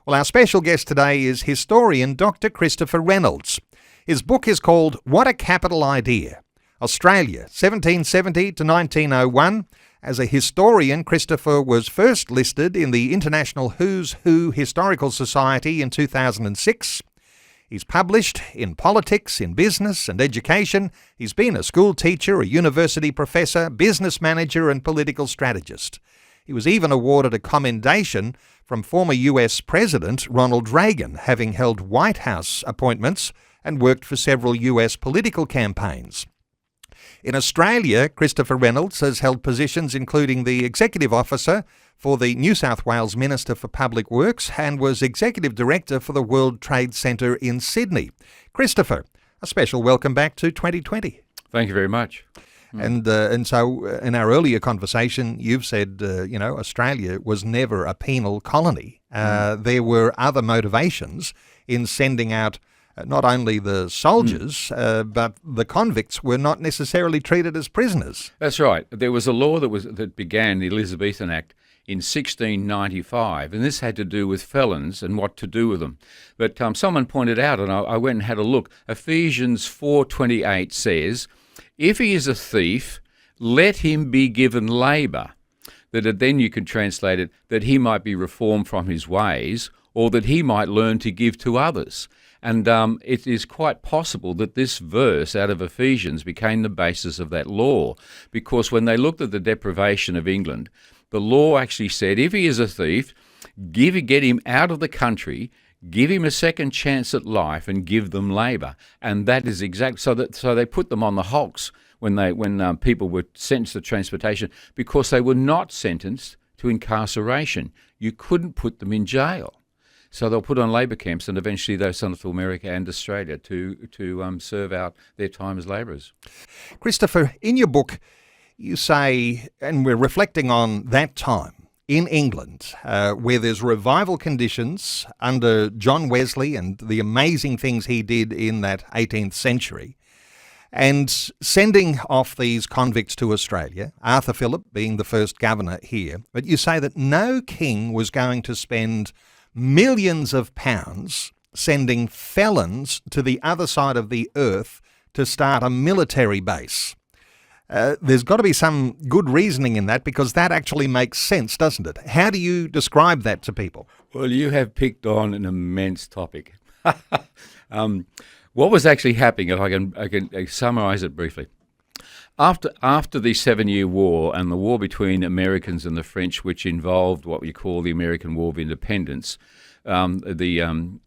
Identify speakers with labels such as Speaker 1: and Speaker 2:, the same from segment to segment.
Speaker 1: Well, our special guest today is historian Dr. Christopher Reynolds. His book is called What a Capital Idea! Australia, 1770 to 1901. As a historian, Christopher was first listed in the International Who's Who Historical Society in 2006. He's published in politics, in business and education. He's been a school teacher, a university professor, business manager and political strategist. He was even awarded a commendation from former US President Ronald Reagan, having held White House appointments and worked for several US political campaigns. In Australia, Christopher Reynolds has held positions including the Executive Officer for the New South Wales Minister for Public Works and was Executive Director for the World Trade Centre in Sydney. Christopher, a special welcome back to 2020.
Speaker 2: Thank you very much.
Speaker 1: And so in our earlier conversation, you've said, Australia was never a penal colony. There were other motivations in sending out not only the soldiers, but the convicts were not necessarily treated as prisoners.
Speaker 2: That's right. There was a law that began, the Elizabethan Act, in 1695, and this had to do with felons and what to do with them. But someone pointed out, and I went and had a look, Ephesians 4:28 says, if he is a thief, let him be given labour. Then you could translate it, that he might be reformed from his ways, or that he might learn to give to others. And it is quite possible that this verse out of Ephesians became the basis of that law, because when they looked at the deprivation of England, the law actually said, if he is a thief, get him out of the country, give him a second chance at life and give them labour. And that is exact. So they put them on the hulks when people were sentenced to transportation, because they were not sentenced to incarceration. You couldn't put them in jail. So they'll put on labour camps, and eventually they're sent to America and Australia to serve out their time as labourers.
Speaker 1: Christopher, in your book, you say, and we're reflecting on that time in England, where there's revival conditions under John Wesley and the amazing things he did in that 18th century, and sending off these convicts to Australia, Arthur Phillip being the first governor here. But you say that no king was going to spend millions of pounds sending felons to the other side of the earth to start a military base. There's got to be some good reasoning in that, because that actually makes sense, doesn't it? How do you describe that to people?
Speaker 2: Well, you have picked on an immense topic. What was actually happening, if I can summarise it briefly. After the 7-Year War and the war between Americans and the French, which involved what we call the American War of Independence, the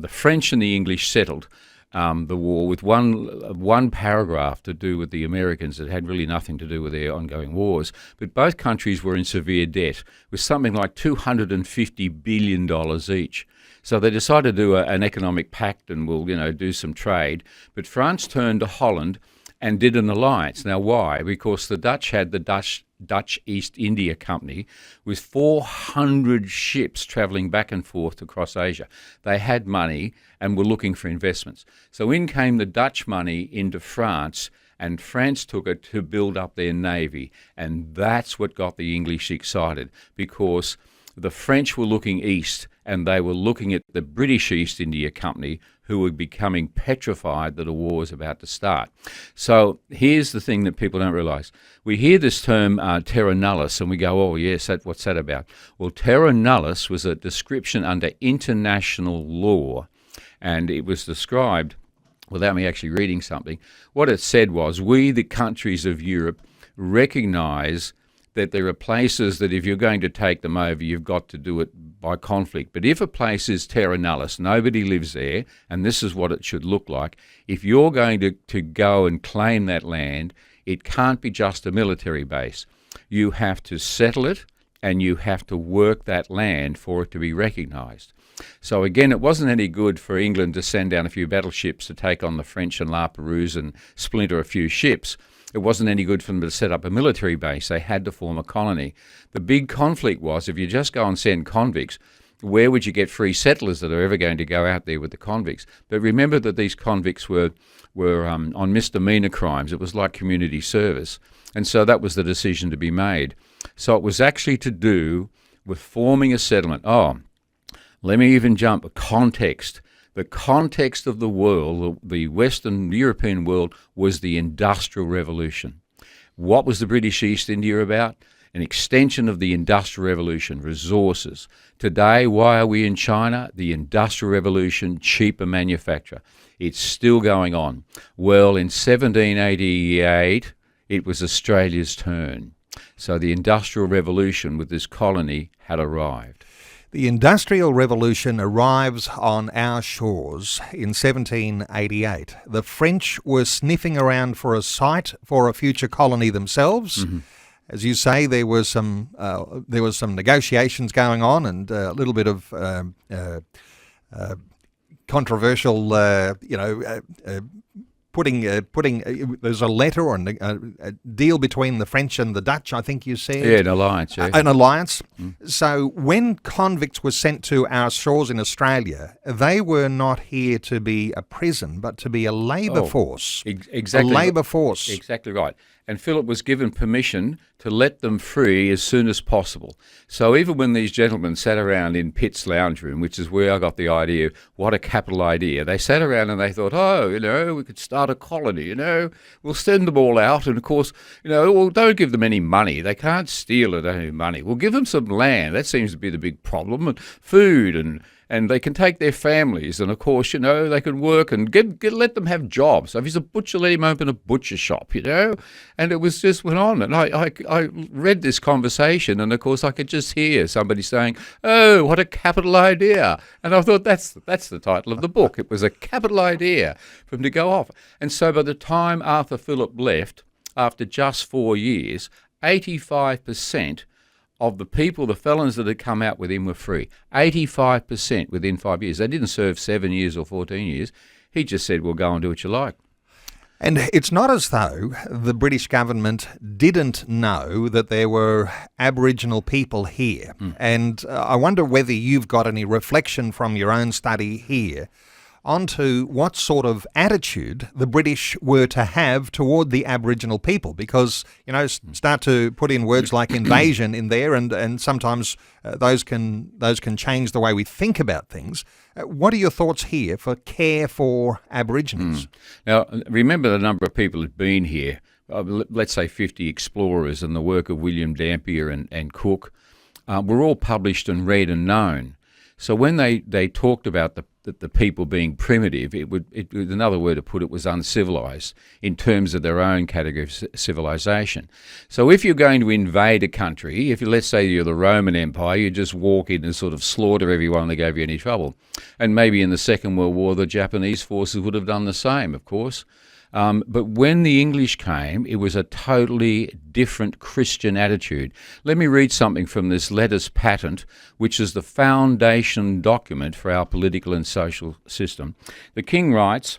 Speaker 2: French and the English settled the war with one paragraph to do with the Americans that had really nothing to do with their ongoing wars. But both countries were in severe debt, with something like $250 billion each. So they decided to do an economic pact and we'll do some trade. But France turned to Holland and did an alliance. Now, why? Because the Dutch had the Dutch East India Company with 400 ships travelling back and forth across Asia. They had money and were looking for investments. So in came the Dutch money into France, and France took it to build up their navy. And that's what got the English excited, because the French were looking east and they were looking at the British East India Company, who were becoming petrified that a war was about to start. So here's the thing that people don't realise. We hear this term terra nullius and we go, oh yes, what's that about? Well, terra nullius was a description under international law, and it was described, without me actually reading something, what it said was, we, the countries of Europe, recognise that there are places that if you're going to take them over, you've got to do it by conflict. But if a place is terra nullius, nobody lives there, and this is what it should look like, if you're going to go and claim that land, it can't be just a military base. You have to settle it, and you have to work that land for it to be recognised. So again, it wasn't any good for England to send down a few battleships to take on the French and La Perouse and splinter a few ships. It wasn't any good for them to set up a military base. They had to form a colony. The big conflict was, if you just go and send convicts, where would you get free settlers that are ever going to go out there with the convicts? But remember that these convicts were on misdemeanor crimes. It was like community service. And so that was the decision to be made. So it was actually to do with forming a settlement. Let me even jump context. The context of the world, the Western European world, was the Industrial Revolution. What was the British East India about? An extension of the Industrial Revolution, resources. Today, why are we in China? The Industrial Revolution, cheaper manufacture. It's still going on. Well, in 1788, it was Australia's turn. So the Industrial Revolution with this colony had arrived.
Speaker 1: The Industrial Revolution arrives on our shores in 1788. The French were sniffing around for a site for a future colony themselves. Mm-hmm. As you say, there was some negotiations going on, and a little bit of controversial, putting there's a letter or a deal between the French and the Dutch, I think you said.
Speaker 2: Yeah, an alliance. Yeah.
Speaker 1: An alliance. Mm. So when convicts were sent to our shores in Australia, they were not here to be a prison, but to be a labour force.
Speaker 2: Exactly.
Speaker 1: A labour force.
Speaker 2: Exactly right. And Phillip was given permission to let them free as soon as possible. So even when these gentlemen sat around in Pitt's lounge room, which is where I got the idea, what a capital idea, they sat around and they thought, we could start a colony, we'll send them all out. And of course, well, don't give them any money. They can't steal it, any money. We'll give them some land. That seems to be the big problem. And food and they can take their families, and of course, they can work and let them have jobs. So if he's a butcher, let him open a butcher shop, And it was just went on, and I read this conversation, and of course I could just hear somebody saying, "Oh, what a capital idea!" And I thought that's the title of the book. It was a capital idea for him to go off. And so by the time Arthur Phillip left, after just 4 years, 85% of the people, the felons that had come out with him, were free. 85% within 5 years. They didn't serve 7 years or 14 years. He just said, well, go and do what you like.
Speaker 1: And it's not as though the British government didn't know that there were Aboriginal people here. Mm. And I wonder whether you've got any reflection from your own study here onto what sort of attitude the British were to have toward the Aboriginal people, because, start to put in words like invasion in there, and sometimes those can change the way we think about things. What are your thoughts here for care for Aborigines?
Speaker 2: Now, remember the number of people who've been here. Let's say 50 explorers, and the work of William Dampier and Cook were all published and read and known. So when they talked about the people being primitive, it was another word to put it, was uncivilized in terms of their own category of civilization. So if you're going to invade a country, let's say you're the Roman Empire, you just walk in and sort of slaughter everyone that gave you any trouble. And maybe in the Second World War, the Japanese forces would have done the same, of course. But when the English came, it was a totally different Christian attitude. Let me read something from this Letters Patent, which is the foundation document for our political and social system. The King writes,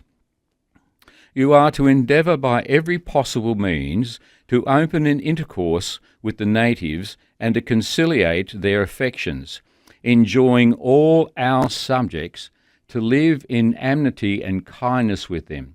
Speaker 2: "You are to endeavour by every possible means to open an intercourse with the natives and to conciliate their affections, enjoining all our subjects to live in amity and kindness with them.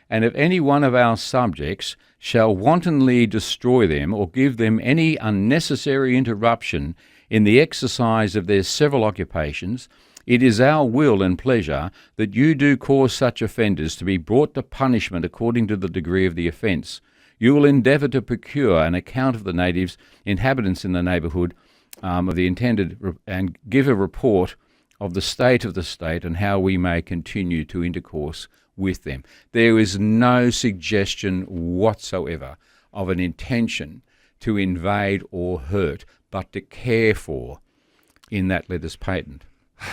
Speaker 2: And if any one of our subjects shall wantonly destroy them or give them any unnecessary interruption in the exercise of their several occupations, it is our will and pleasure that you do cause such offenders to be brought to punishment according to the degree of the offence. You will endeavour to procure an account of the natives, inhabitants in the neighbourhood of the intended, and give a report of the state and how we may continue to intercourse with them." There is no suggestion whatsoever of an intention to invade or hurt, but to care for in that Letters Patent.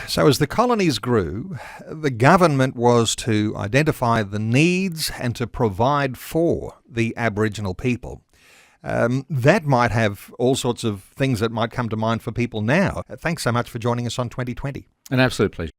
Speaker 1: So as the colonies grew, the government was to identify the needs and to provide for the Aboriginal people. That might have all sorts of things that might come to mind for people now. Thanks so much for joining us on 2020.
Speaker 2: An absolute pleasure.